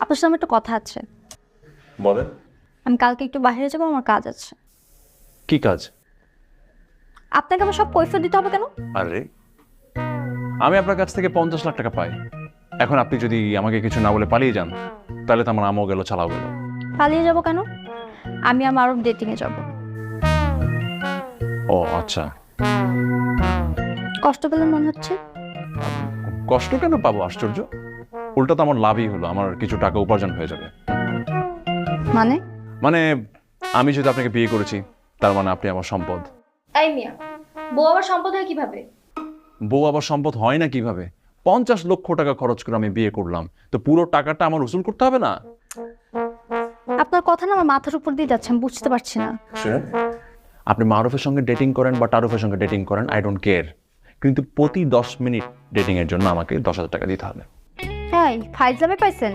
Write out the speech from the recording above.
আপনার সাথে আমার একটা কথা আছে। বলেন। আমি কালকে একটু বাইরে যাবো, আমার কাজ আছে। কি কাজ? আপনাকে আমার সব কৈফিয়ত দিতে হবে কেন? আরে আমি আপনার কাছ থেকে 50 লাখ টাকা পাই, এখন আপনি যদি আমাকে কিছু না বলে পালিয়ে যান তাহলে তো আমার আমও গেল, ছালাও গেল। পালিয়ে যাব কেন? আমি আমার আরব ডেটিংয়ে যাব। ও আচ্ছা। কষ্ট পেলে মনে হচ্ছে। কষ্ট কেন পাবো? আশ্চর্য, উল্টা তো আমার লাভই হলো, আমার কিছু টাকা উপার্জন হয়ে যাবে। মানে? মানে আমি যদি আপনাকে বিয়ে করেছি তার মানে আপনি আমার সম্পদ। এই মিয়া, বউ আবার সম্পদ হয় কিভাবে? বউ আবার সম্পদ হয় না কিভাবে? 50 লক্ষ টাকা খরচ করে আমি বিয়ে করলাম, তো পুরো টাকাটা আমার উসুল করতে হবে না? আপনার কথা না আমার মাথার উপর দিয়ে যাচ্ছে, আমি বুঝতে পারছি না। আপনি মারুফের সঙ্গে ডেটিং করেন বা টারুফের সঙ্গে ডেটিং করেন, আই ডোন্ট কেয়ার, কিন্তু প্রতি 10 মিনিট ডেটিং এর জন্য আমাকে 10,000 টাকা দিতে হবে। এই ফাইজলামে পাইছেন?